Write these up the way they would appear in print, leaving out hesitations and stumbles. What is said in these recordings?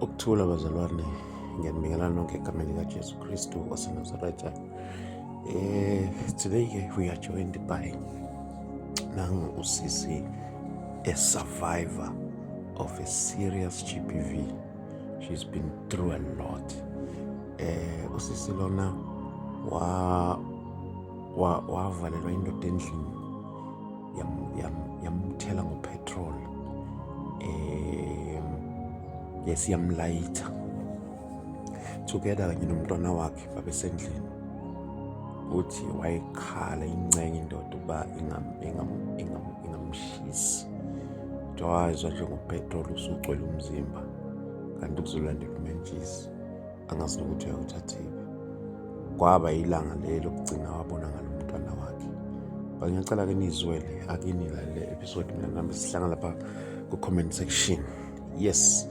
Ukuthula bazalwane, ngiyanibingelela nonke egameni likaJesu Kristu waseNazaretha. Today we are joined by Nangu Usisi, a survivor of a serious GBV. She's been through a lot. Usisi lona wavalelwa indoda endlini yamthela ngopetrol. Yes, yamlayitha together kanye nomntwana wakhe babesendlini. Uthi wayekhala incenge indoda ukuba ingamshisi. Wayezwa njengopetrol usugcwele umzimba, kanti kuzolandela umentshisi, angazi nokuthi uyawuthathephi. Kwaba ilanga lelo lokugcina wabona ngalo mntwana wakhe. Ngiyacela ke nizwele akini le episode mina nami sihlangana lapha ku-comment section. Yes,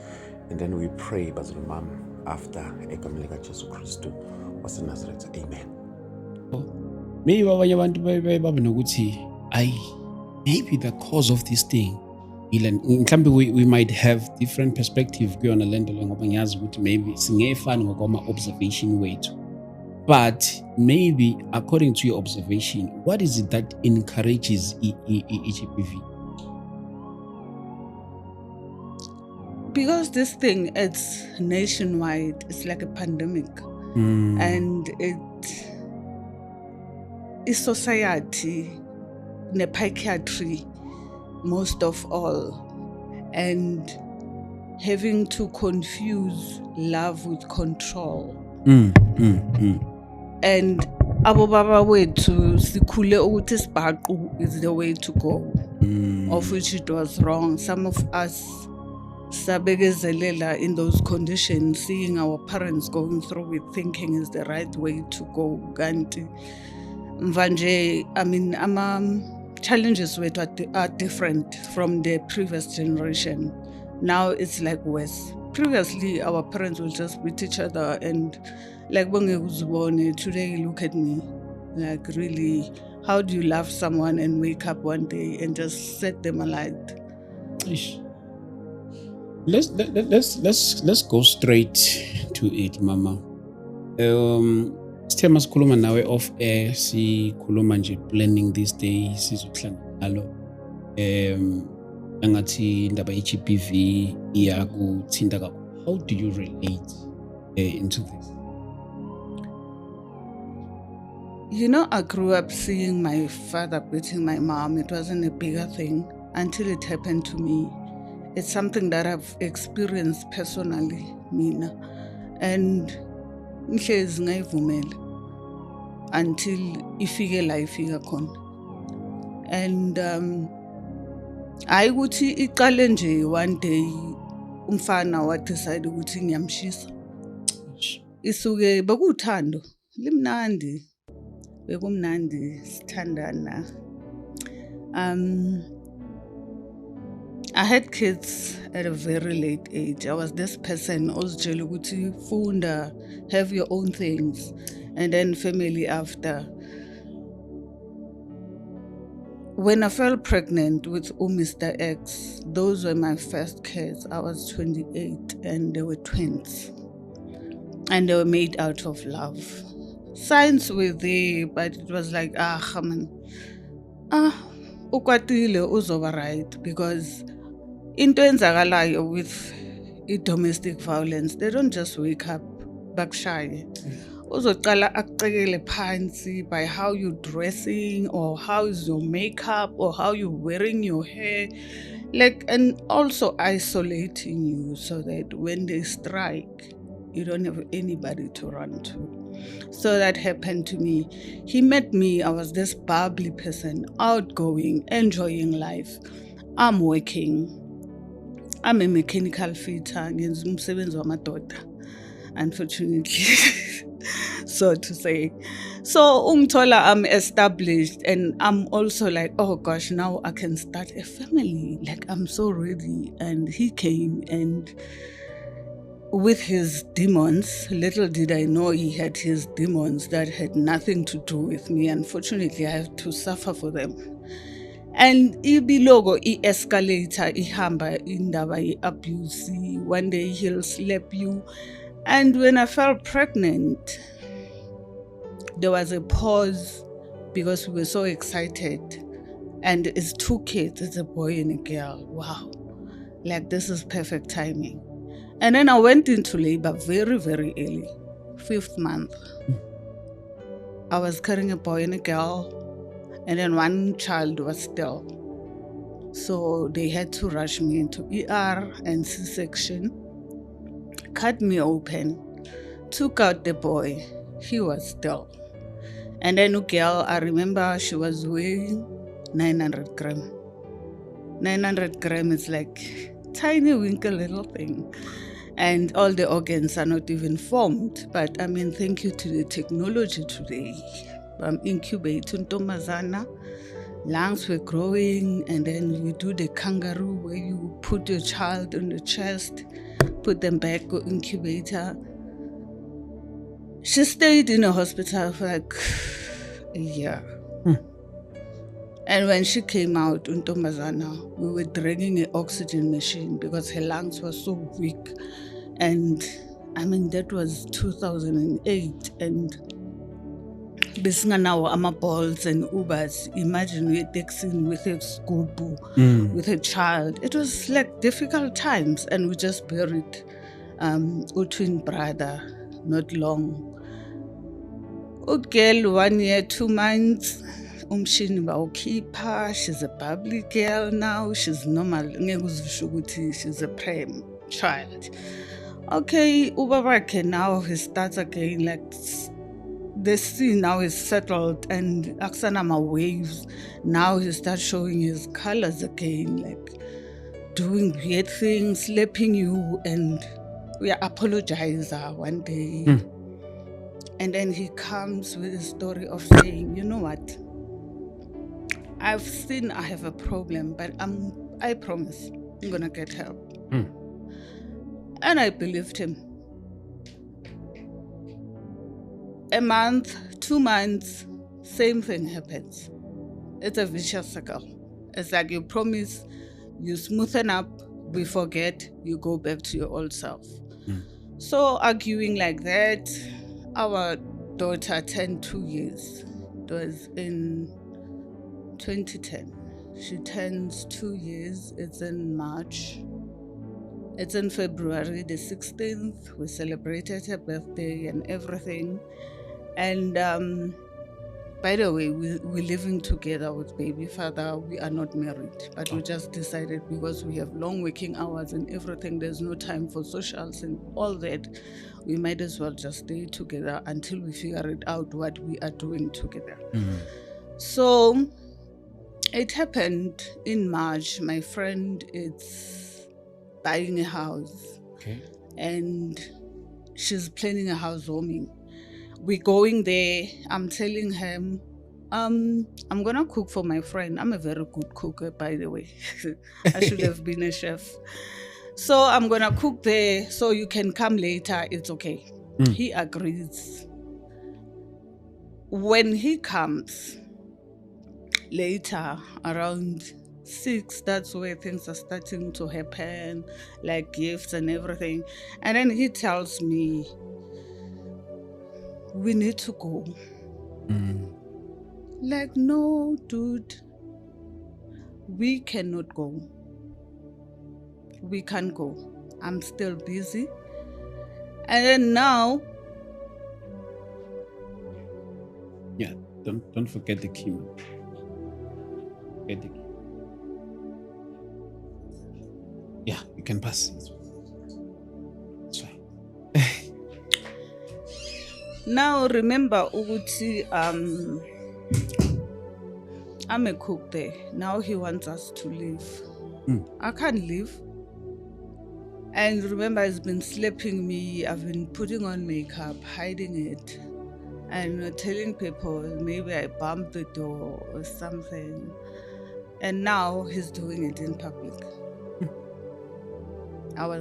and then we pray bazalwane bami after egameni likaJesu Kristu waseNazaretha. Amen. Maybe abanye abantu babe nokuthi maybe the cause of this thing mhlawumbe we might have different perspective kuyona lento le, ngoba ngiyazi ukuthi maybe singefani ngokwama-observation wethu, but maybe according to your observation, what is it that encourages GBV? Because this thing, it's nationwide, it's like a pandemic, and it's society, the psychiatry, most of all, and having to confuse love with control. And abo baba wethu sikhule ukuthi sibhaqu is the way to go, of which it was wrong. Some of us sabekezelela in those conditions, seeing our parents going through it, thinking is the right way to go. Kanti mvanje, I mean, challenges are different from the previous generation. Now it's like worse. Previously, our parents would just beat each other and like today look at me. Like, really, how do you love someone and wake up one day and just set them alight? Let's go straight to it, Mama. Sithe masikhuluma nawe off air, sikhuluma nje planning this day sizohlangana ngalo. Angathi indaba ye-GBV iyakuthinta kakhulu. How do you relate into this? You know, I grew up seeing my father beating my mom. It wasn't a bigger thing until it happened to me. It's something that I've experienced personally, Mina. And ngihlezi ngayivumela until ifike la ifika khona. And hayi ukuthi iqale nje one day umfana wadecide ukuthi ngiyamshisa. Isuke bekuthando, limnandi. Bekumnandi sithandana. I had kids at a very late age. I was this person, ozitshela ukuthi funda, have your own things, and then family after. When I fell pregnant with Mr. X, those were my first kids. I was 28 and they were twins. And they were made out of love. Signs were there, but it was like, ukwatile uzoba right, because into enzakalayo with domestic violence, they don't just wake up bakushaye. Uzoqala akucekele phansi by how you dressing, or how is your makeup, or how you wearing your hair, like, and also isolating you so that when they strike, you don't have anybody to run to. So that happened to me. He met me, I was this bubbly person, outgoing, enjoying life. I'm working. I'm a mechanical fitter, ngenza umsebenzi wamadoda, unfortunately, so to say. So ungithola, I'm established, and I'm also like, oh gosh, now I can start a family. Like, I'm so ready. And he came, and with his demons, little did I know he had his demons that had nothing to do with me. Unfortunately, I have to suffer for them. And ibilogo i-escalator ihamba indaba ye-abuse. One day he'll slap you. And when I felt pregnant, there was a pause because we were so excited. And it's 2 kids, it's a boy and a girl. Wow. Like, this is perfect timing. And then I went into labor very, very early, 5th month. I was carrying a boy and a girl, and then one child was still. So they had to rush me into ER and C-section, cut me open, took out the boy. He was still. And then a girl, I remember she was weighing 900 grams. 900 grams is like tiny winkle little thing. And all the organs are not even formed. But I mean, thank you to the technology today. I'm incubating Tomazana. Lungs were growing, and then you do the kangaroo where you put your child on the chest, put them back, go incubator. She stayed in a hospital for like a year. And when she came out, Untomazana, we were dragging an oxygen machine because her lungs were so weak. And I mean, that was 2008. And now ama balls and Ubers. Imagine we're texting with a scoop, with a child. It was like difficult times. And we just buried our twin brother not long. Girl, 1 year, 2 months. Umshini bawukhipha. She's a bubbly girl now. She's normal. She's a prem child. Okay, Ubabake now he starts again. Like the sea now is settled and Aksanama waves. Now he starts showing his colors again, like doing weird things, slapping you, and we apologize one day. And then he comes with a story of saying, you know what? I've seen I have a problem, but I promise I'm gonna get help. And I believed him. A month, 2 months, same thing happens. It's a vicious circle. It's like you promise, you smoothen up, we forget, you go back to your old self. So arguing like that, our daughter turned 2 years. It was in 2010. She turns 2 years. It's in March. It's in February the 16th. We celebrated her birthday and everything. And by the way, we're living together with baby father. We are not married, but we just decided because we have long working hours and everything, there's no time for socials and all that. We might as well just stay together until we figure it out what we are doing together. So it happened in March. My friend is buying a house. Okay. And she's planning a housewarming. We're going there. I'm telling him, I'm gonna cook for my friend. I'm a very good cooker, by the way. I should have been a chef. So I'm gonna cook there so you can come later. It's okay. He agrees. When he comes later, around 6, that's where things are starting to happen, like gifts and everything. And then he tells me, we need to go. Like, no, dude, we cannot go. We can't go. I'm still busy. And then now, Yeah, don't forget the key. Get the key. Yeah, you can pass. That's fine. now remember, Uguti, I'm a cook there. Now he wants us to leave. I can't leave. And remember, he's been slapping me. I've been putting on makeup, hiding it, and telling people maybe I bumped the door or something. And now he's doing it in public. I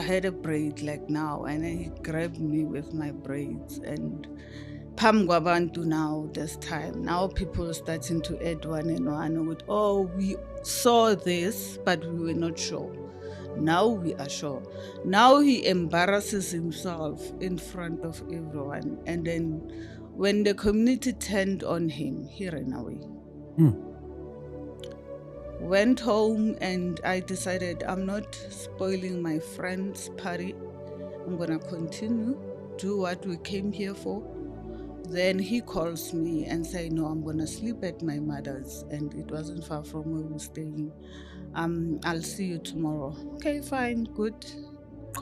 had a braid like now, and then he grabbed me with my braids, and phambi kwabantu now this time. Now people are starting to add one and one with, oh, we saw this, but we were not sure. Now we are sure. Now he embarrasses himself in front of everyone. And then when the community turned on him, he ran away. Went home, and I decided I'm not spoiling my friend's party. I'm gonna continue, do what we came here for. Then he calls me and say, no, I'm gonna sleep at my mother's, and it wasn't far from where we're staying. I'll see you tomorrow. Okay, fine, good.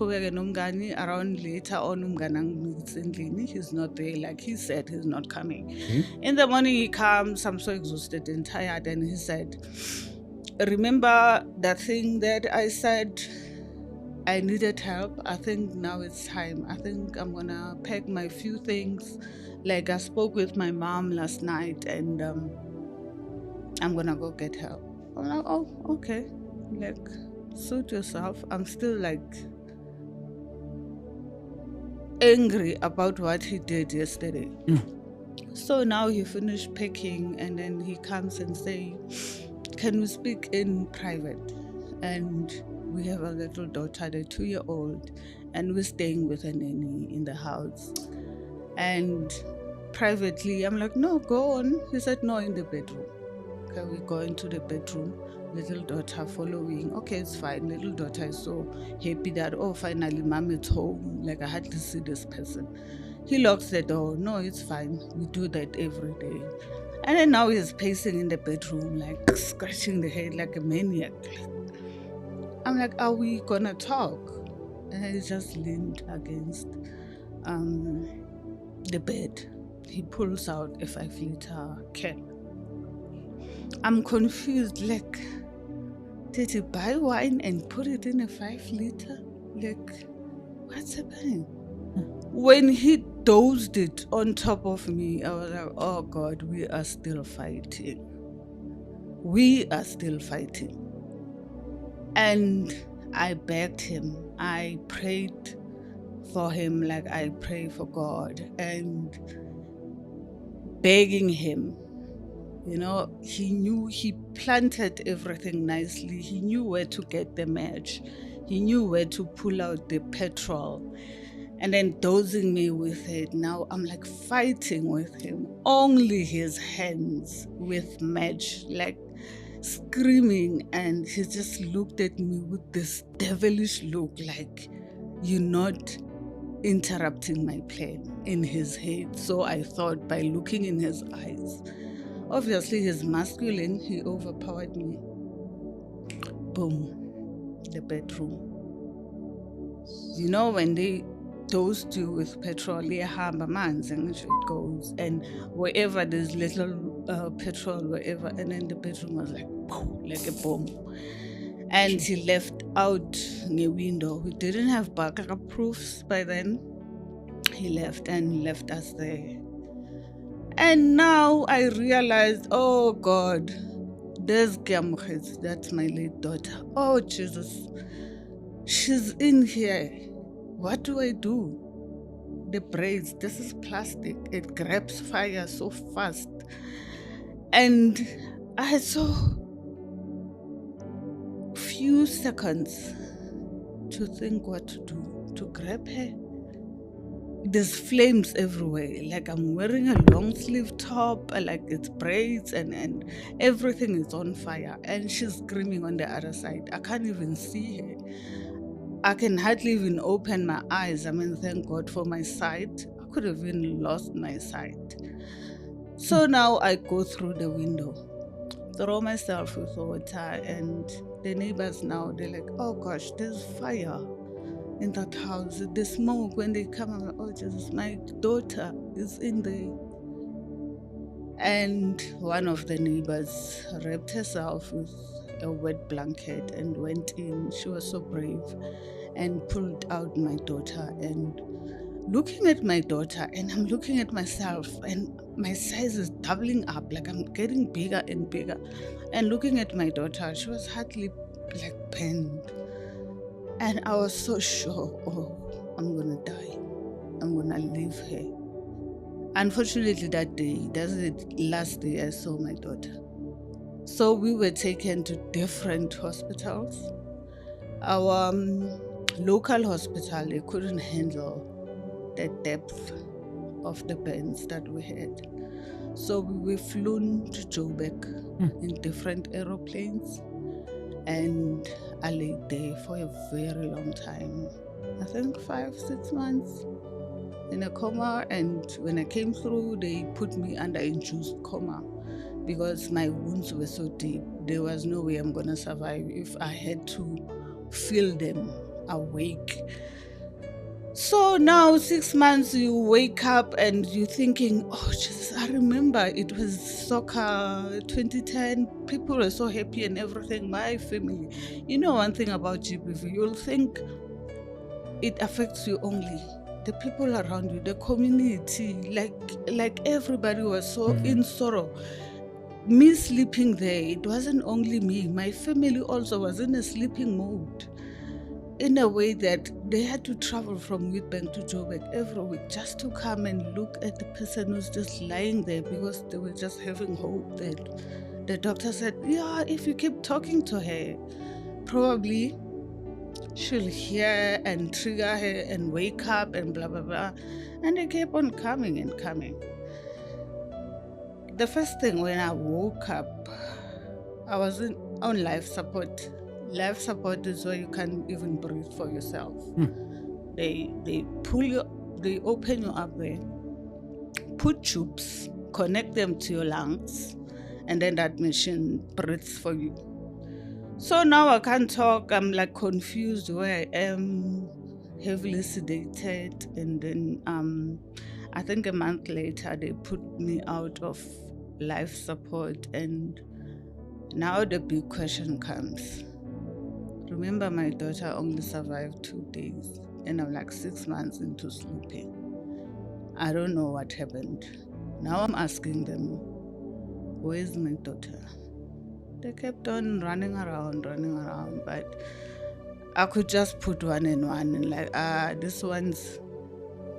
Around later on, he's not there. Like he said, he's not coming. In the morning he comes, I'm so exhausted and tired, and he said, remember that thing that I said I needed help? I think now it's time. I think I'm gonna pack my few things. Like I spoke with my mom last night, and I'm gonna go get help. I'm like, oh, okay. Like, suit yourself. I'm still like angry about what he did yesterday. So now he finished packing, and then he comes and say, can we speak in private? And we have a little daughter, the 2-year-old, and we're staying with a nanny in the house. And privately, I'm like, no, go on. He said, no, in the bedroom. Okay, we go into the bedroom, little daughter following. Okay, it's fine. Little daughter is so happy that, oh, finally, mom is home. Like, I had to see this person. He locks the door. No, it's fine. We do that every day. And then now he's pacing in the bedroom, like scratching the head like a maniac. I'm like, are we gonna talk? And he just leaned against the bed. He pulls out a 5-liter can. I'm confused, like, did he buy wine and put it in a 5-liter? Like, what's happening? When he dozed it on top of me, I was like, oh God, we are still fighting. We are still fighting. And I begged him. I prayed for him like I pray for God, and begging him. You know, he knew, he planted everything nicely. He knew where to get the match. He knew where to pull out the petrol. And then dosing me with it. Now I'm like fighting with him. Only his hands with match, like screaming. And he just looked at me with this devilish look, like, you're not interrupting my plan, in his head. So I thought, by looking in his eyes, obviously he's masculine, he overpowered me. Boom, the bedroom. You know, when they dosed you with petrol, it goes, and wherever there's little petrol, wherever, and then the bedroom was like, poof, like a bomb. And he left out the window. We didn't have backup proofs by then. He left and left us there. And now I realized, oh God, there's Giamukhes, that's my late daughter. Oh Jesus, she's in here. What do I do? The braids, this is plastic. It grabs fire so fast. And I had so few seconds to think what to do, to grab her. There's flames everywhere. Like, I'm wearing a long sleeve top, like it's braids, and everything is on fire. And she's screaming on the other side. I can't even see her. I can hardly even open my eyes. I mean, thank God for my sight. I could have even lost my sight. So now I go through the window, throw myself with water, and the neighbors now, they're like, oh gosh, there's fire in that house. The smoke, when they come, I'm like, oh Jesus, my daughter is in there. And one of the neighbors wrapped herself with a wet blanket and went in. She was so brave, and pulled out my daughter. And looking at my daughter, and I'm looking at myself, and my size is doubling up, like I'm getting bigger and bigger. And looking at my daughter, she was hardly like bent. And I was so sure, oh, I'm gonna die. I'm gonna leave her. Unfortunately, that day, that's the last day I saw my daughter. So we were taken to different hospitals. Our local hospital, they couldn't handle the depth of the burns that we had. So we were flown to Joburg in different aeroplanes, and I lay there for a very long time. I think 5-6 months in a coma, and when I came through, they put me under induced coma because my wounds were so deep. There was no way I'm gonna survive if I had to feel them awake. So now 6 months, you wake up and you're thinking, oh Jesus, I remember it was soccer 2010. People were so happy and everything. My family. You know one thing about GBV, you'll think it affects you only. The people around you, the community, like everybody was so in sorrow. Me sleeping there, it wasn't only me. My family also was in a sleeping mode, in a way that they had to travel from Witbank to Joburg every week just to come and look at the person who's just lying there, because they were just having hope that the doctor said, yeah, if you keep talking to her, probably she'll hear and trigger her and wake up and blah, blah, blah. And they kept on coming and coming. The first thing when I woke up, I was on life support. Life support is where you can't even breathe for yourself. They pull you, they open you up there, put tubes, connect them to your lungs, and then that machine breathes for you. So now I can't talk. I'm like confused where I am, heavily sedated, and then I think a month later they put me out of life support, and now the big question comes. Remember, my daughter only survived 2 days, and I'm like 6 months into sleeping. I don't know what happened. Now I'm asking them, where's my daughter? They kept on running around, but I could just put one and one and like, this one's,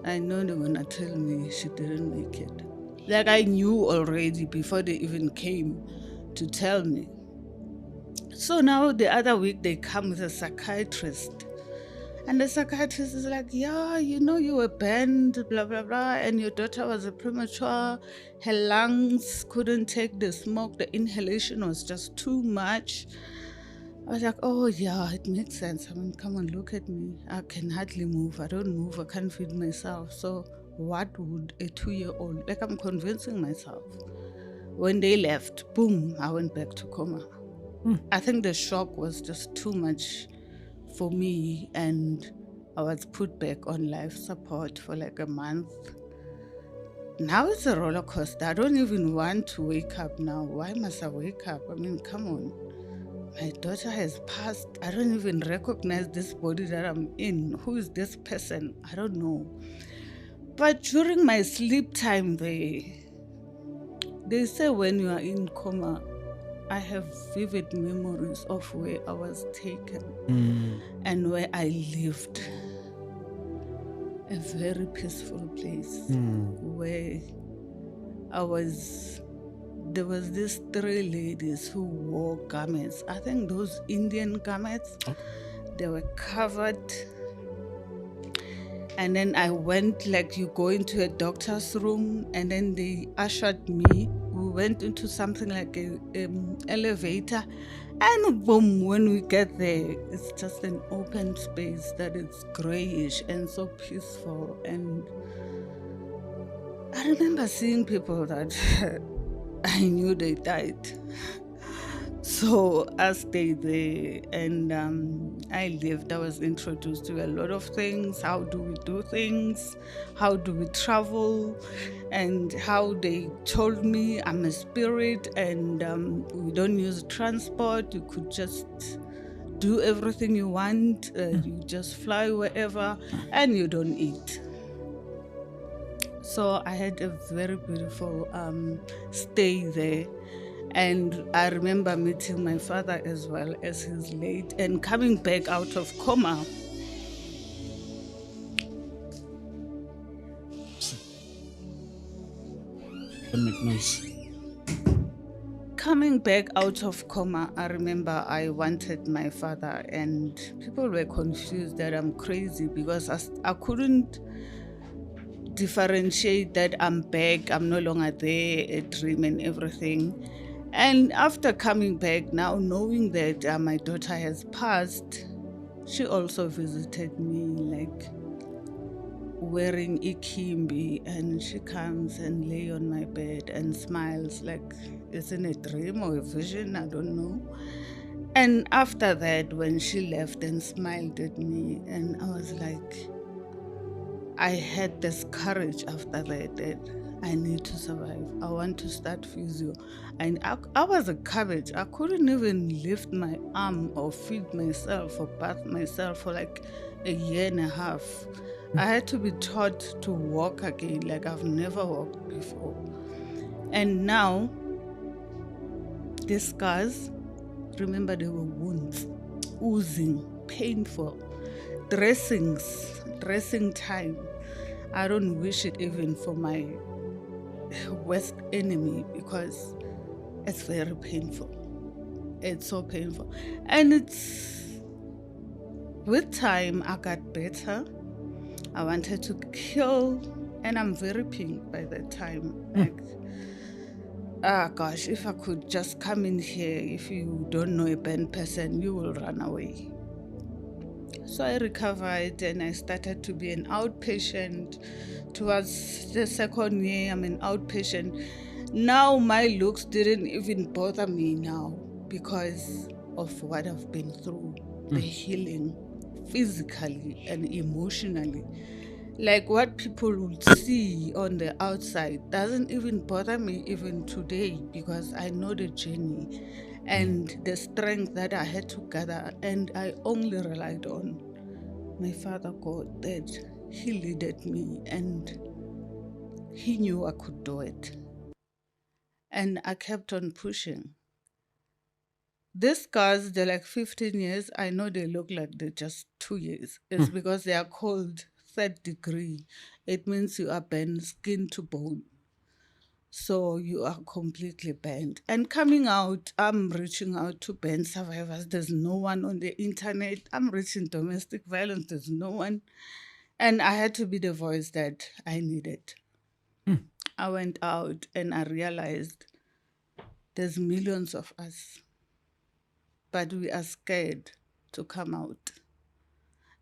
I know they're gonna tell me she didn't make it. Like I knew already before they even came to tell me. So now the other week they come with a psychiatrist. And the psychiatrist is like, yeah, you know, you were banned, blah, blah, blah, and your daughter was a premature. Her lungs couldn't take the smoke. The inhalation was just too much. I was like, oh, yeah, it makes sense. I mean, come on, look at me. I can hardly move. I don't move. I can't feed myself. So what would a 2-year-old, like I'm convincing myself. When they left, boom, I went back to coma. I think the shock was just too much for me, and I was put back on life support for like a month. Now it's a roller coaster. I don't even want to wake up now. Why must I wake up? I mean, come on. My daughter has passed. I don't even recognize this body that I'm in. Who is this person? I don't know. But during my sleep time, they say when you are in coma, I have vivid memories of where I was taken and where I lived. A very peaceful place where there was these 3 ladies who wore garments. I think those Indian garments, they were covered. And then I went, like you go into a doctor's room, and then they ushered me. We went into something like an elevator, and boom, when we get there, it's just an open space that is grayish and so peaceful. And I remember seeing people that I knew they died. So I stayed there, and I lived. I was introduced to a lot of things. How do we do things? How do we travel? And how they told me I'm a spirit, and we don't use transport. You could just do everything you want. You just fly wherever, and you don't eat. So I had a very beautiful stay there. And I remember meeting my father as well as he's late and coming back out of coma. make noise. Coming back out of coma, I remember I wanted my father, and people were confused that I'm crazy because I couldn't differentiate that I'm back, I'm no longer there, a dream and everything. And after coming back, now knowing that my daughter has passed, she also visited me, like wearing ikimbi, and she comes and lay on my bed and smiles like it's in a dream or a vision, I don't know. And after that, when she left and smiled at me, and I was like, I had this courage after that I need to survive. I want to start physio. And I was a cabbage. I couldn't even lift my arm or feed myself or bath myself for like a year and a half. I had to be taught to walk again like I've never walked before. And now, these scars, remember they were wounds, oozing, painful, dressing time. I don't wish it even for my worst enemy because it's very painful. It's so painful. And with time, I got better. I wanted to kill, and I'm very pink by that time. Like, gosh, if I could just come in here, if you don't know a band person, you will run away. So I recovered and I started to be an outpatient. Towards the second year, I'm an outpatient. Now my looks didn't even bother me now because of what I've been through, the healing physically and emotionally. Like what people would see on the outside doesn't even bother me even today because I know the journey and the strength that I had to gather, and I only relied on my Father God that He leaded me and He knew I could do it. And I kept on pushing. These scars, they're like 15 years. I know they look like they're just 2 years. It's because they are called third degree. It means you are bent skin to bone. So you are completely bent. And coming out, I'm reaching out to burn survivors. There's no one on the internet. I'm reaching domestic violence. There's no one. And I had to be the voice that I needed. I went out and I realized there's millions of us, but we are scared to come out.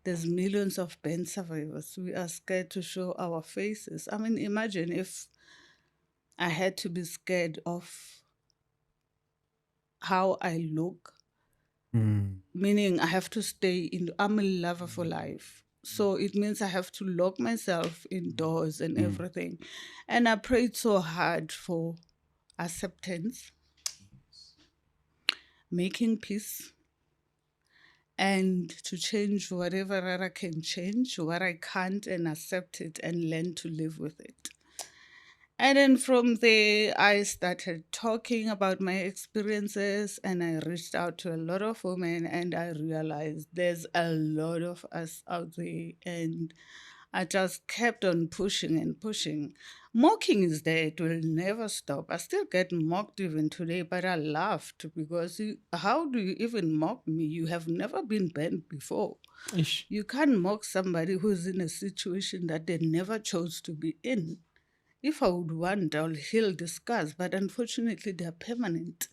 There's millions of burn survivors. We are scared to show our faces. I mean, imagine if I had to be scared of how I look, meaning I have to stay in, I'm a lover for life. So it means I have to lock myself indoors and everything. And I prayed so hard for acceptance, making peace, and to change whatever that I can change, what I can't, and accept it and learn to live with it. And then from there, I started talking about my experiences and I reached out to a lot of women and I realized there's a lot of us out there, and I just kept on pushing and pushing. Mocking is there, it will never stop. I still get mocked even today, but I laughed because how do you even mock me? You have never been banned before. Ish. You can't mock somebody who's in a situation that they never chose to be in. If I would want, I'll heal the scars, but unfortunately, they're permanent.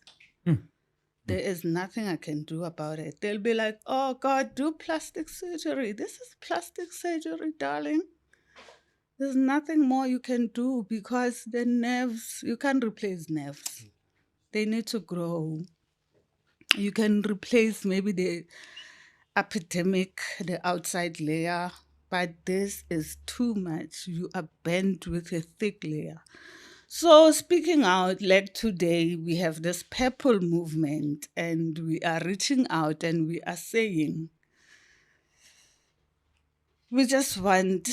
There is nothing I can do about it. They'll be like, oh, God, do plastic surgery. This is plastic surgery, darling. There's nothing more you can do because the nerves, you can't replace nerves. They need to grow. You can replace maybe the epidemic, the outside layer, but this is too much. You are bent with a thick layer. So speaking out, like today, we have this purple movement and we are reaching out and we are saying, we just want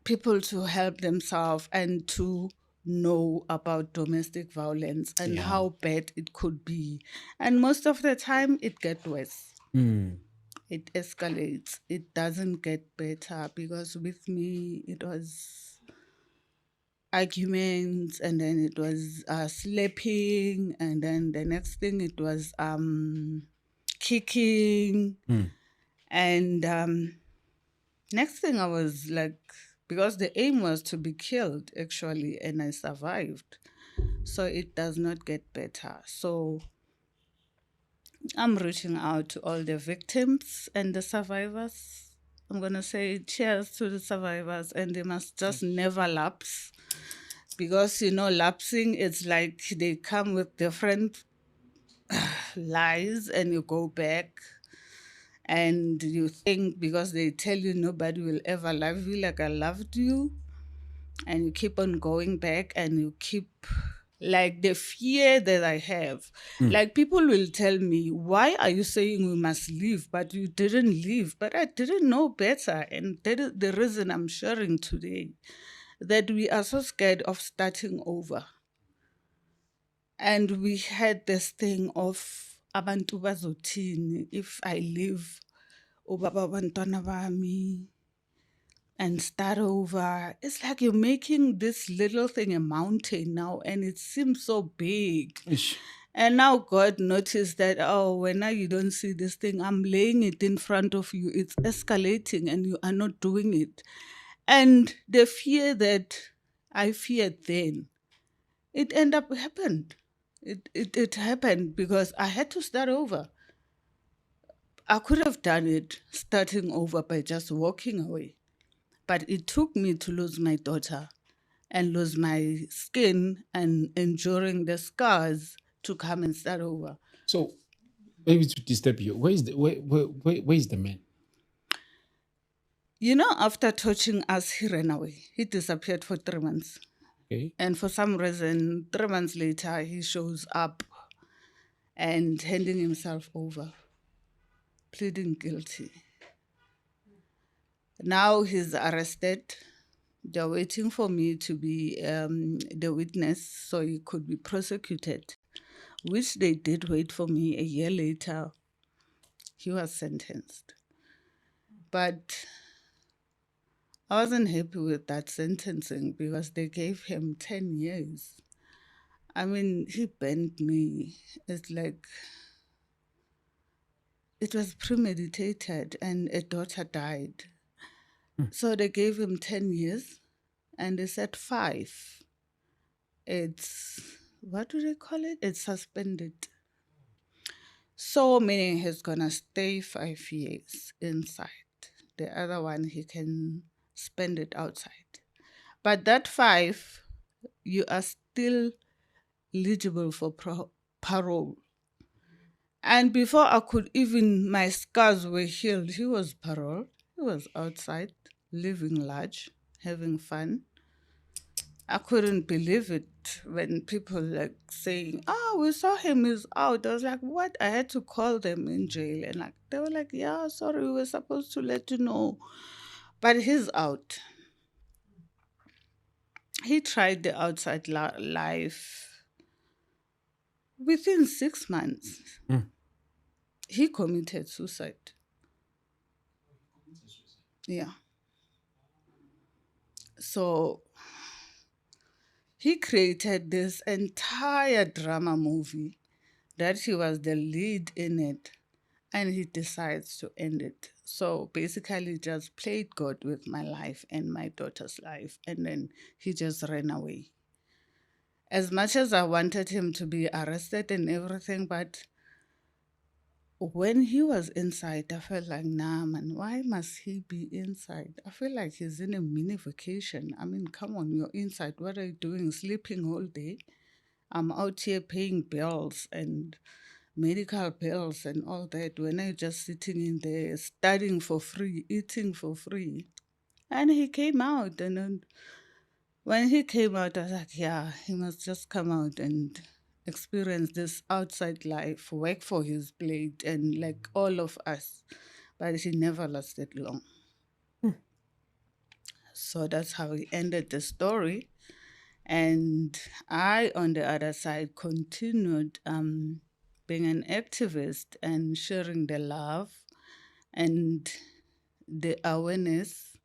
people to help themselves and to know about domestic violence and how bad it could be. And most of the time, it gets worse. It escalates. It doesn't get better because with me, arguments, and then it was slapping, and then the next thing it was kicking, and next thing I was like, because the aim was to be killed actually, and I survived, so it does not get better. So I'm reaching out to all the victims and the survivors. I'm going to say cheers to the survivors, and they must just never lapse. Because, lapsing, it's like they come with different lies and you go back and you think because they tell you nobody will ever love you like I loved you, and you keep on going back and you keep like the fear that I have. Like people will tell me, why are you saying we must leave, but you didn't leave? But I didn't know better. And that is the reason I'm sharing today, that we are so scared of starting over. And we had this thing of abantu bazothini if I leave ubaba bantwana bami and start over. It's like you're making this little thing a mountain now, and it seems so big. Ish. And now God noticed that, when now you don't see this thing, I'm laying it in front of you. It's escalating and you are not doing it. And the fear that I feared then, it ended up happened. It happened because I had to start over. I could have done it starting over by just walking away. But it took me to lose my daughter and lose my skin and enduring the scars to come and start over. So, maybe to disturb you, where is the man? After touching us, he ran away. He disappeared for 3 months. Okay. And for some reason, 3 months later, he shows up and handing himself over, pleading guilty. Now he's arrested. They're waiting for me to be the witness so he could be prosecuted, which they did wait for me. A year later, he was sentenced. But I wasn't happy with that sentencing because they gave him 10 years. I mean, he burned me. It's like it was premeditated and a daughter died. So they gave him 10 years and they said 5. It's, what do they call it? It's suspended. So meaning he's gonna stay 5 years inside. The other one, he can spend it outside. But that 5, you are still eligible for parole. And before I could even, my scars were healed, he was paroled. He was outside, living large, having fun. I couldn't believe it when people like saying, we saw him, he's out. I was like, what? I had to call them in jail. And like they were like, yeah, sorry, we were supposed to let you know. But he's out. He tried the outside life. Within 6 months, he committed suicide. Yeah. So he created this entire drama movie that he was the lead in it, and he decides to end it. So basically just played God with my life and my daughter's life, and then he just ran away. As much as I wanted him to be arrested and everything, but when he was inside, I felt like, nah, man, why must he be inside? I feel like he's in a mini vacation. I mean, come on, you're inside. What are you doing? Sleeping all day? I'm out here paying bills and medical bills and all that. When I'm just sitting in there, studying for free, eating for free. And he came out. And then when he came out, I was like, yeah, he must just come out and experience this outside life, work for his plate, and like all of us. But he never lasted long. So that's how he ended the story. And I, on the other side, continued being an activist and sharing the love and the awareness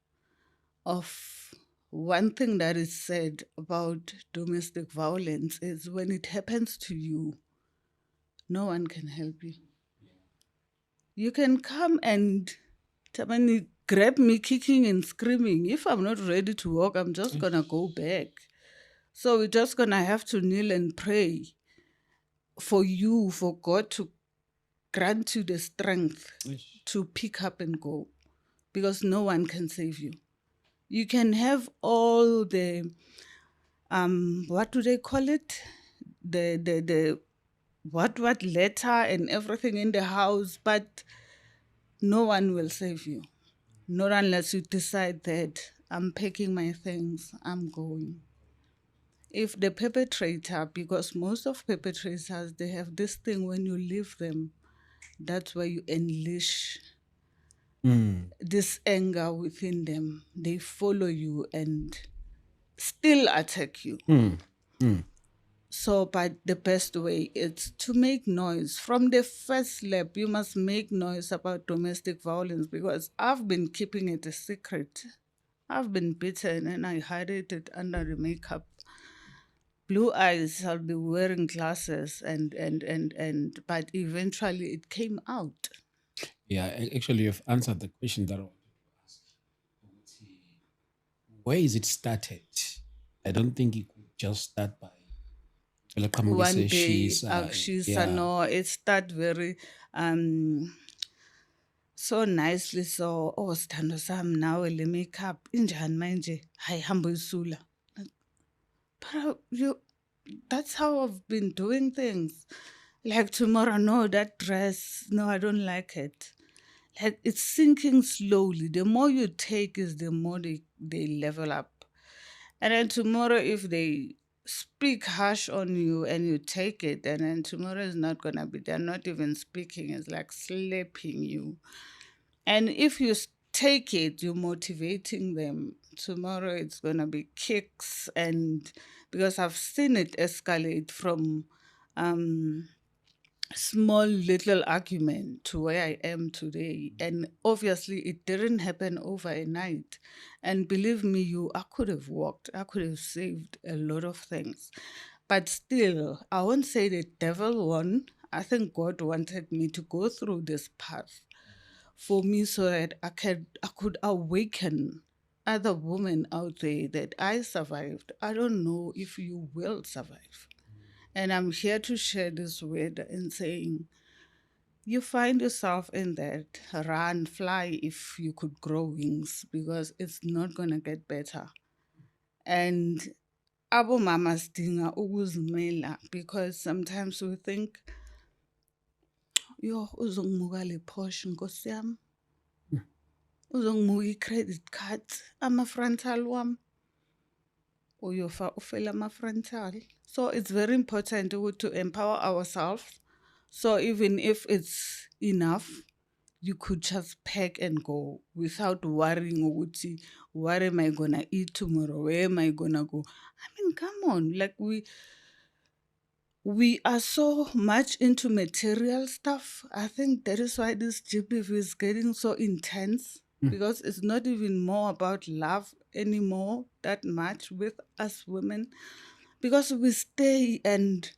of one thing that is said about domestic violence is when it happens to you, no one can help you. You can come and Tamani, grab me kicking and screaming. If I'm not ready to walk, I'm just gonna go back. So we're just gonna have to kneel and pray for you, for God to grant you the strength to pick up and go, because no one can save you. You can have all the what do they call it? The what letter and everything in the house, but no one will save you. Not unless you decide that I'm packing my things, I'm going. If the perpetrator, because most of perpetrators, they have this thing when you leave them, that's where you unleash this anger within them. They follow you and still attack you. So, but the best way is to make noise. From the first lap, you must make noise about domestic violence, because I've been keeping it a secret. I've been beaten and I hide it under the makeup. Blue eyes, I'll be wearing glasses and but eventually it came out. Yeah, actually, you've answered the question that I wanted to ask. Where is it started? I don't think it could just start by. One day, She's no, it started very so nicely. So, oh, Sthando sam now le makeup. Injani manje? Hayi hamba uyisula. But that's how I've been doing things. Like tomorrow, no, that dress, no, I don't like it. Like it's sinking slowly. The more you take is the more they level up. And then tomorrow, if they speak harsh on you and you take it, and then tomorrow is not gonna be, they're not even speaking, it's like slapping you. And if you take it, you're motivating them. Tomorrow it's gonna be kicks, and because I've seen it escalate from small little argument to where I am today. And obviously it didn't happen overnight. And believe me, I could have walked, I could have saved a lot of things. But still, I won't say the devil won. I think God wanted me to go through this path for me so that I could awaken other women out there that I survived. I don't know if you will survive. And I'm here to share this word and saying, you find yourself in that, run, fly if you could grow wings, because it's not going to get better. And abo mamas dinga ukuzimela, because sometimes we think, yo, uzongimuka le Porsche nkosi yami. Uzongimuka i-credit card, ama-frontal wami. Uyofa ufela ama-frontal. So it's very important to empower ourselves. So even if it's enough, you could just pack and go without worrying, ukuthi, what am I gonna eat tomorrow? Where am I gonna go? I mean, come on, like we are so much into material stuff. I think that is why this GBV is getting so intense, because it's not even more about love anymore that much with us women, because we stay and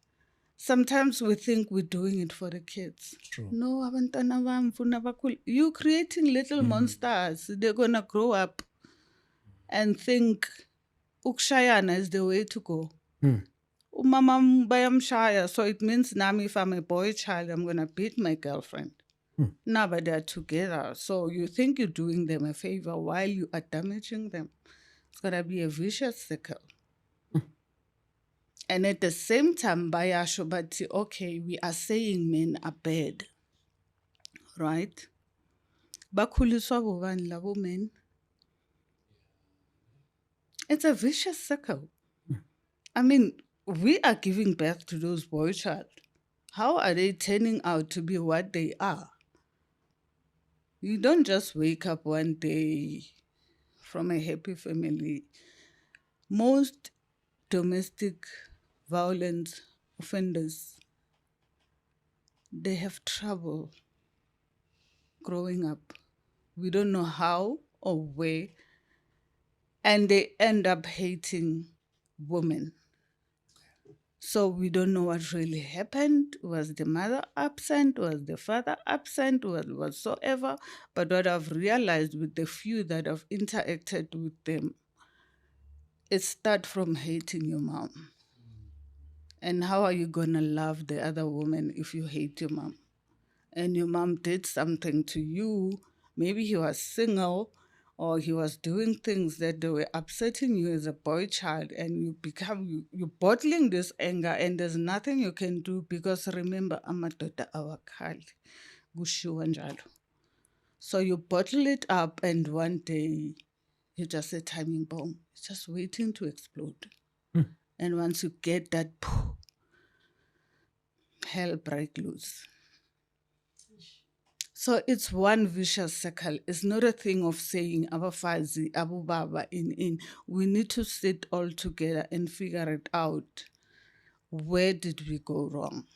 sometimes we think we're doing it for the kids. True. No, abantwana bami ngifuna bakhule. You creating little monsters. They're gonna grow up and think ukshayana is the way to go. Umama bayamshaya, so it means nami if I'm a boy child, I'm gonna beat my girlfriend. Now, but they're together. So you think you're doing them a favor while you are damaging them. It's gonna be a vicious circle. And at the same time, bayasho bathi, okay, we are saying men are bad, right? Bakhuliswa bobani labo men? It's a vicious circle. I mean, we are giving birth to those boy child. How are they turning out to be what they are? You don't just wake up one day from a happy family. Most domestic violence offenders, they have trouble growing up. We don't know how or where and they end up hating women. So we don't know what really happened. Was the mother absent? Was the father absent? Was whatsoever? But what I've realized with the few that I've interacted with them, it starts from hating your mom. And how are you gonna love the other woman if you hate your mom? And your mom did something to you. Maybe he was single, or he was doing things that they were upsetting you as a boy child, and you're bottling this anger, and there's nothing you can do because remember, amadoda awakhali kushiwo njalo. So you bottle it up, and one day you just a timing bomb. It's just waiting to explode. And once you get that, hell break loose. So it's one vicious circle. It's not a thing of saying abafazi, abubaba in. We need to sit all together and figure it out. Where did we go wrong?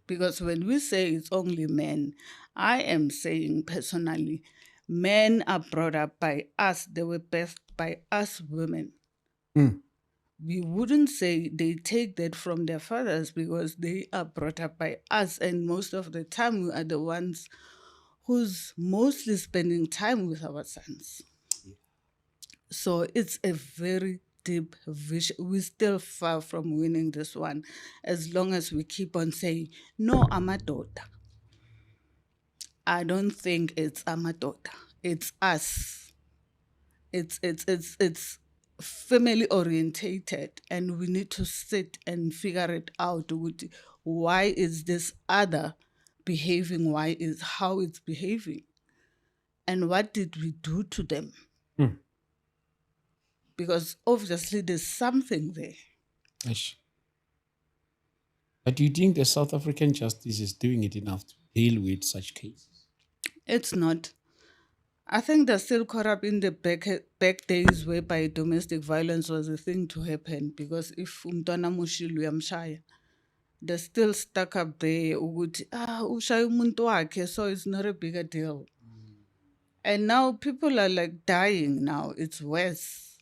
Because when we say it's only men, I am saying personally, men are brought up by us. They were birthed by us women. We wouldn't say they take that from their fathers because they are brought up by us. And most of the time, we are the ones who's mostly spending time with our sons. So it's a very deep vision. We're still far from winning this one as long as we keep on saying, no, I'm a daughter. I don't think it's amadoda. It's us. It's family orientated, and we need to sit and figure it out. Why is this other behaving? How it's behaving, and what did we do to them? Because obviously there's something there. Yes. But do you think the South African justice is doing it enough to deal with such cases? It's not. I think they're still caught up in the back days whereby domestic violence was a thing to happen, because if umntwana moshile uyamshaya, they're still stuck up there ukuthi ushaya umuntu wakhe, so it's not a bigger deal. And now people are like dying now. It's worse.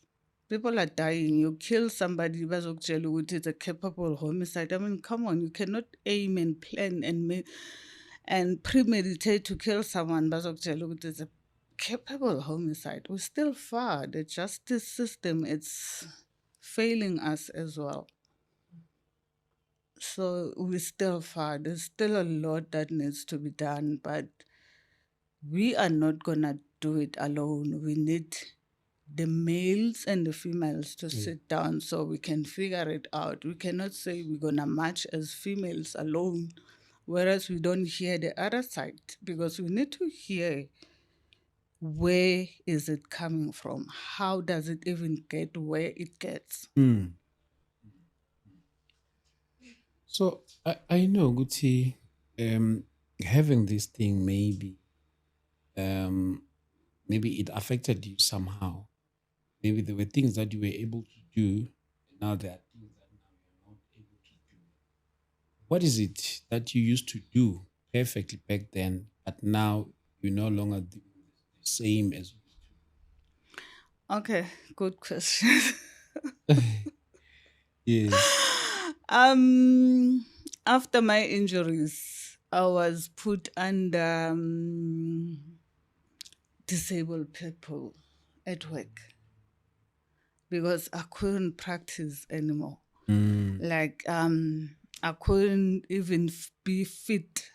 People are dying. You kill somebody, bazokutshela ukuthi it's a capable homicide. I mean, come on, you cannot aim and plan and premeditate to kill someone, bazokutshela ukuthi it's a capable homicide. We're still far. The justice system, it's failing us as well. So we're still far. There's still a lot that needs to be done, but we are not gonna do it alone. We need the males and the females to sit down so we can figure it out. We cannot say we're gonna march as females alone, whereas we don't hear the other side, because we need to hear where is it coming from? How does it even get where it gets? So I know, Guti, having this thing maybe it affected you somehow. Maybe there were things that you were able to do, and now there are things that now you're not able to do. What is it that you used to do perfectly back then, but now you're no longer doing the same as you used to? Okay, good question. Yes. After my injuries, I was put under disabled people at work because I couldn't practice anymore. Like I couldn't even be fit.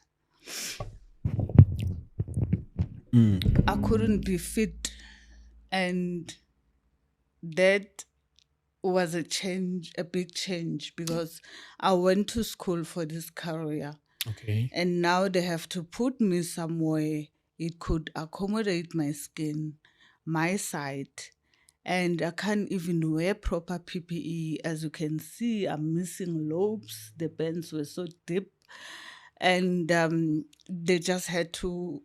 I couldn't be fit, and that was a big change, because I went to school for this career. Okay. And now they have to put me somewhere it could accommodate my skin, my sight, and I can't even wear proper PPE. As you can see, I'm missing lobes. The bends were so deep. And they just had to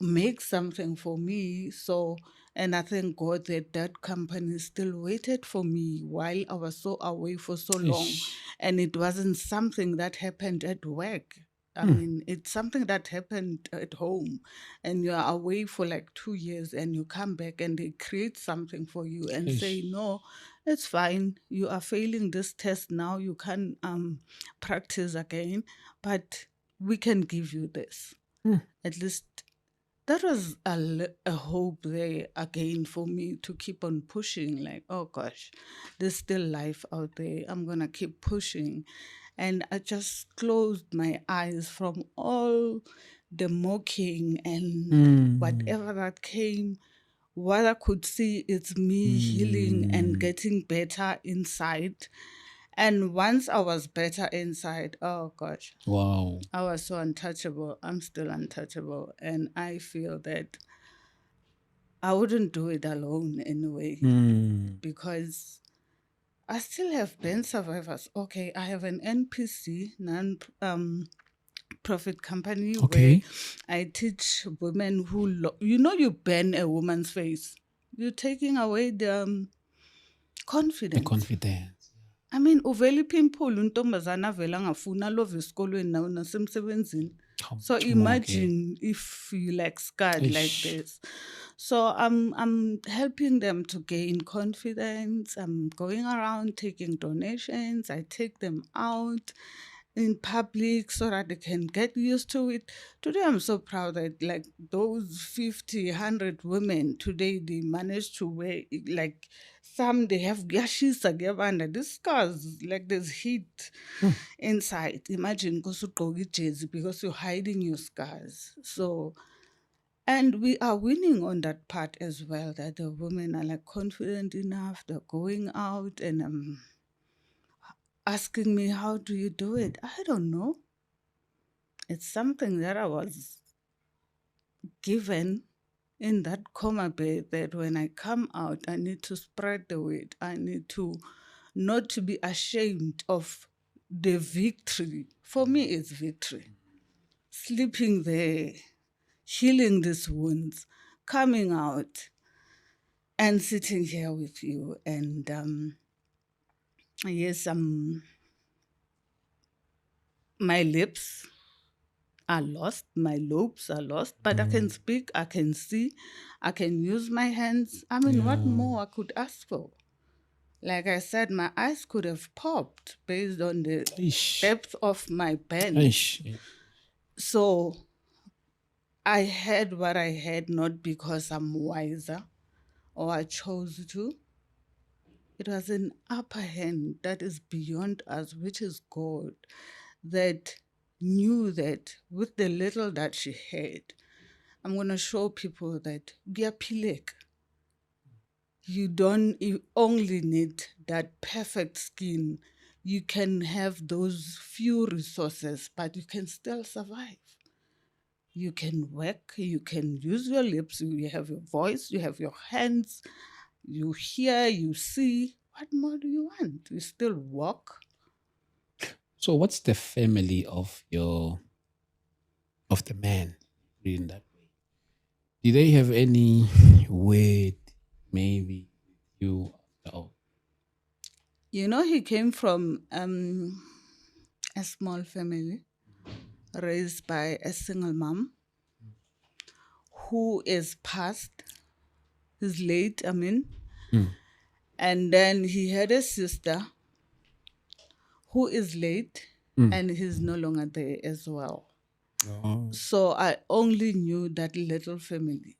make something for me. So, and I thank God that company still waited for me while I was so away for so long. And it wasn't something that happened at work. I mean, it's something that happened at home, and you are away for like 2 years, and you come back and they create something for you and say, Eish. no, it's fine. You are failing this test now. You can practice again, but we can give you this. At least that was a hope there again for me to keep on pushing. Like, oh gosh, there's still life out there. I'm going to keep pushing. And I just closed my eyes from all the mocking and whatever that came. What I could see is me healing and getting better inside. And once I was better inside, oh gosh, Wow. I was so untouchable. I'm still untouchable. And I feel that I wouldn't do it alone anyway, because I still have burn survivors. Okay, I have an NPC, profit company, Okay. where I teach women who, you burn a woman's face. You're taking away the The confidence. confidence. I mean, uvela iphimpula untombazana avela angafuna alove esikolweni nasemsebenzini. So Okay. imagine if you like scarred like Eish. this. So I'm helping them to gain confidence. I'm going around taking donations. I take them out in public so that they can get used to it. Today I'm so proud that like those 50, 100 women today, they managed to wear like some, they have yashisa gyabanda. These scars, like there's heat inside. Imagine because you're hiding your scars. So, and we are winning on that part as well, that the women are like confident enough, they're going out and asking me, how do you do it? I don't know. It's something that I was given in that coma bed, that when I come out, I need to spread the word. I need to not to be ashamed of the victory. For me, it's victory. Sleeping there, healing these wounds, coming out, and sitting here with you. And yes, my lips are lost, my lobes are lost, but I can speak, I can see, I can use my hands. I mean, what more I could ask for? Like I said, my eyes could have popped based on the Eish. depth of my pen. Eish. So I had what I had not because I'm wiser or I chose to. It was an upper hand that is beyond us, which is God, that knew that with the little that she had, I'm going to show people that kuyaphileka. You only need that perfect skin. You can have those few resources, but you can still survive. You can work, you can use your lips, you have your voice, you have your hands, you hear, you see. What more do you want? You still walk. So what's the family of the man in that way? Do they have any word maybe you oh, You know, he came from a small family raised by a single mom who is passed, is late, I mean. And then he had a sister who is late and he's no longer there as well. oh, So I only knew that little family.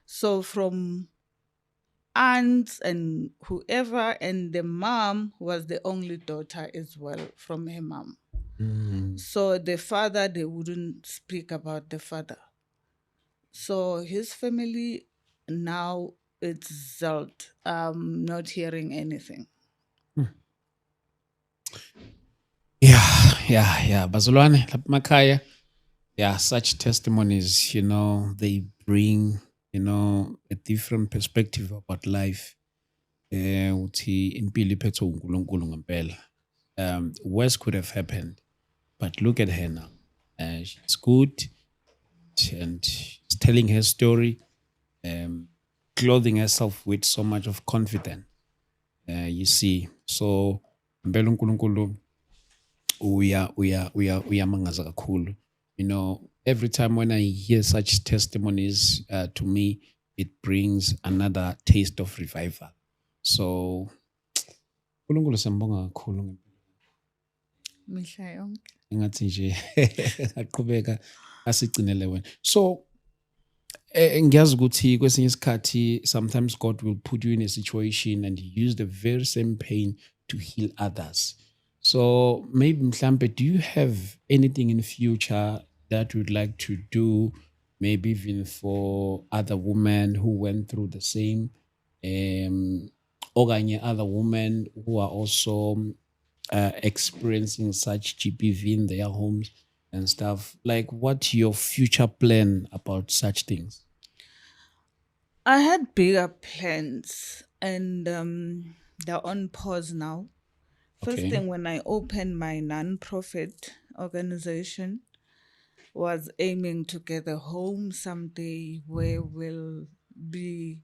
So from aunts and whoever, and the mom was the only daughter as well from her mom. So the father, they wouldn't speak about the father. So his family now, it's Zelt, not hearing anything. yeah. Bazalwane, lapha emakhaya, yeah, such testimonies, they bring, a different perspective about life. Uthi impilo iphethwe uNkulunkulu ngempela. Worse could have happened, but look at her now. She's good, and she's telling her story, clothing herself with so much of confidence. You see, so ngempela uNkulunkulu uyamangaza kakhulu. You know, every time when I hear such testimonies, to me, it brings another taste of revival. So, uNkulunkulu siyambonga kakhulu. Mihla yonke. Engathi nje aqhubeka asigcinele wena. So, ngiyazi ukuthi kwesinye isikhathi sometimes God will put you in a situation and use the very same pain to heal others. So maybe mhlambe, do you have anything in future that you'd like to do, maybe even for other women who went through the same, okanye other women who are also experiencing such GBV in their homes and stuff? Like, what's your future plan about such things? I had bigger plans and they're on pause now. First Okay. thing, when I opened my non-profit organization, was aiming to get a home someday where we'll be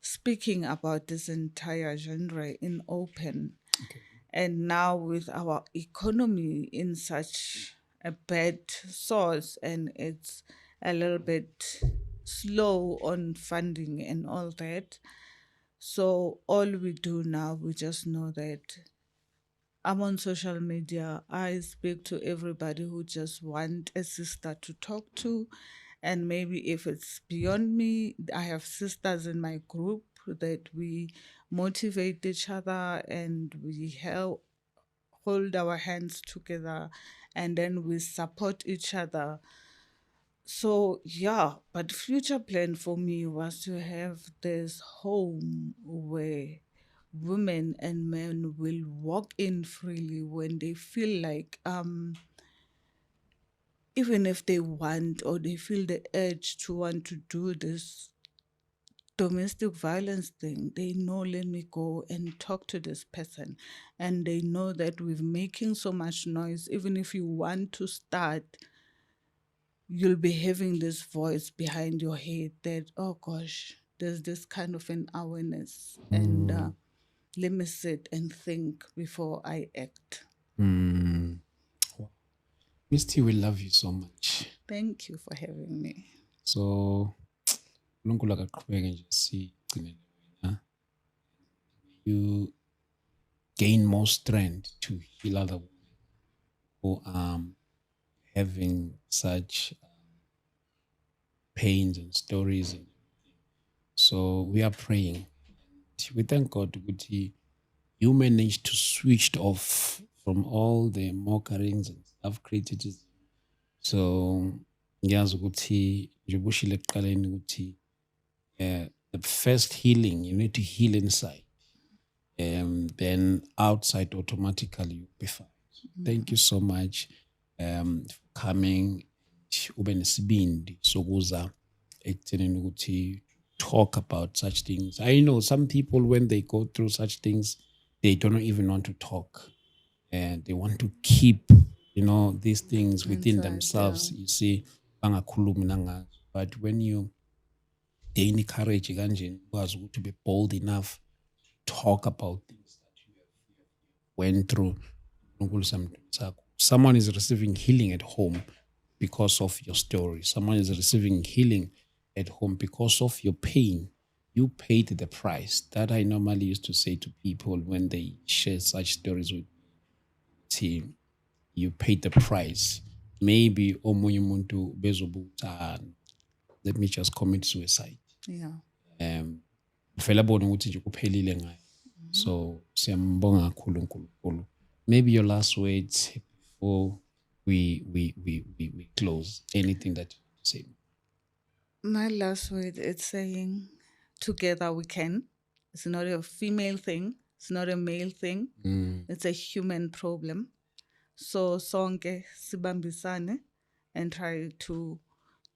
speaking about this entire genre in open. Okay. And now with our economy in such a bad source and it's a little bit slow on funding and all that. So all we do now, we just know that I'm on social media. I speak to everybody who just want a sister to talk to. And maybe if it's beyond me, I have sisters in my group that we motivate each other and we help hold our hands together and then we support each other. So yeah, but future plan for me was to have this home where women and men will walk in freely when they feel like even if they want or they feel the urge to want to do this domestic violence thing, they know, let me go and talk to this person. And they know that with making so much noise, even if you want to start, you'll be having this voice behind your head that, oh gosh, there's this kind of an awareness. And let me sit and think before I act. Wow. Miss T, we love you so much. Thank you for having me. So, uNkulunkulu akaqhubeke nje sigcinele wena. You gain more strength to heal other women who are having such pains and stories. So we are praying. We thank God that you managed to switch off from all the mockerings and stuff created. So ngiyazi ukuthi nje bushile ekuqaleni ukuthi the first healing, you need to heal inside. Then outside automatically you'll be fine. Thank you so much for coming. Ube nesibindi sokuza ekuthenini ukuthi talk about such things. I know some people, when they go through such things, they don't even want to talk, and they want to keep, these things within Inside, themselves. yeah. You see, bangakhulumi nangazo. But when you gain courage, to be bold enough to talk about things that you went through, someone is receiving healing at home because of your story. Someone is receiving healing at home because of your pain. You paid the price. That I normally used to say to people when they share such stories with me. You paid the price. Maybe omunye umuntu bezobuta, let me just commit suicide. Yeah. Vele abone ukuthi nje kuphelile ngayo. So siyambonga kakhulu uNkulunkulu. Maybe your last words before we close. Anything that you want to say? My last word is saying, together we can. It's not a female thing. It's not a male thing. It's a human problem. So sonke sibambisane and try to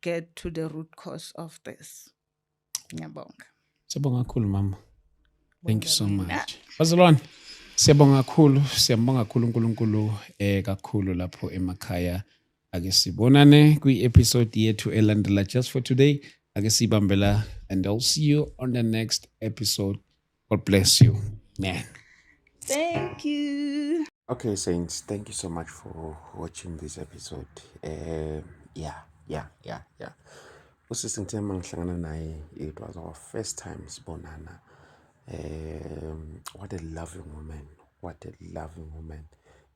get to the root cause of this. Ngiyabonga. Siyabonga kakhulu mama. Thank you so Bonga mina. much. Bazalwane, siyabonga kakhulu kakhulu uNkulunkulu kakhulu lapho emakhaya. Ake sibonane kwi-episode yethu elandela just for today. Ake sibambela, and I'll see you on the next episode. God bless you. Man. Thank you. Okay, Saints, thank you so much for watching this episode. Yeah. Usisi ngithemba ngihlangana naye, it was our first time sibonana. What a loving woman. What a loving woman.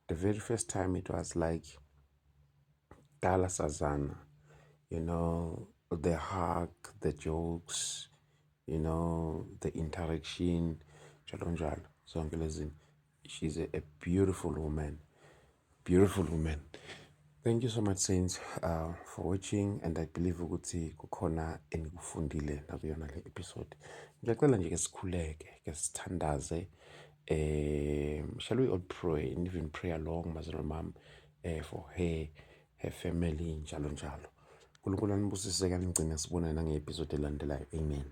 The very first time it was like Dala Sazana, the hug, the jokes, the interaction, njalo njalo, zonke lezi zinto. She's a beautiful woman. Beautiful woman. Thank you so much, Saints, for watching, and I believe ukuthi kukhona enikufundile nakuyona le episode. Ngiyacela nje ke sikhuleke, ke sithandaze. Shall we all pray and even pray along, Mazalo Mam, for her family, njalo njalo. uNkulunkulu anibusise kanigcine sibona nange-episode elandelayo. Amen.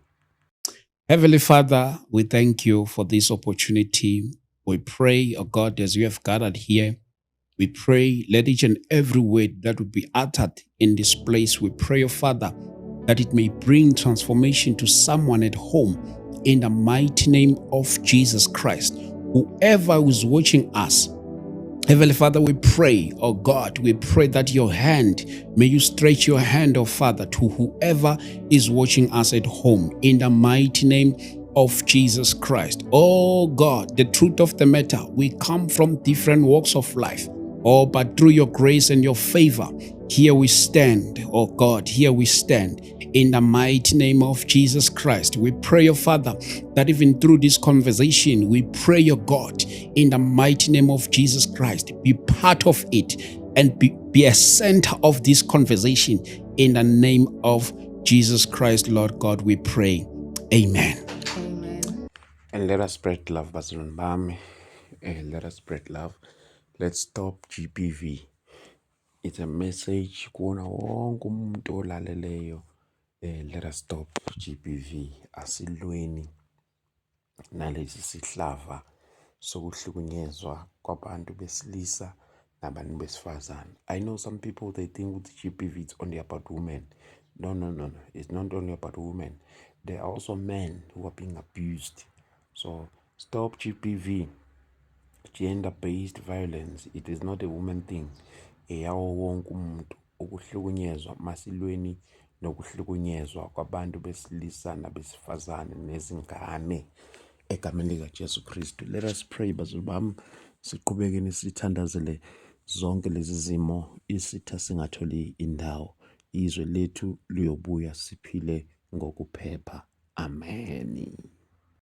Heavenly Father, we thank you for this opportunity. We pray, oh God, as you have gathered here, we pray, let each and every word that will be uttered in this place, we pray, oh Father, that it may bring transformation to someone at home in the mighty name of Jesus Christ. Whoever is watching us, Heavenly Father, we pray, oh God, we pray that your hand, may you stretch your hand, oh Father, to whoever is watching us at home in the mighty name of Jesus Christ. Oh God, the truth of the matter, we come from different walks of life. Oh, but through your grace and your favor, here we stand, oh God, here we stand in the mighty name of Jesus Christ. We pray, oh Father, that even through this conversation, we pray, oh God, in the mighty name of Jesus Christ, be part of it and be a center of this conversation in the name of Jesus Christ, Lord God, we pray. Amen. Amen. And let us spread love, Bazalwane bami. Let us spread love. Let's stop GBV. It's a message kuwona wonke umuntu olaleleyo. Let us stop GBV. Asilweni nalesi sihlava sokuhlukunyezwa kwabantu besilisa nabantu besifazane. I know some people, they think with GBV it's only about women. No. It's not only about women. There are also men who are being abused. So stop GBV. Gender-based violence, it is not a woman thing. Eyawo wonke umuntu ukuhlukunyezwa masilweni nokuhlukunyezwa kwabantu besilisa nabesifazane nezingane egameni likaJesu Kristu. Let us pray, bazalwane bami, siqhubekeni sithandazele zonke lezi zimo isitha singatholi indawo. Izwe lethu liyobuya siphile ngokuphepha. Amen.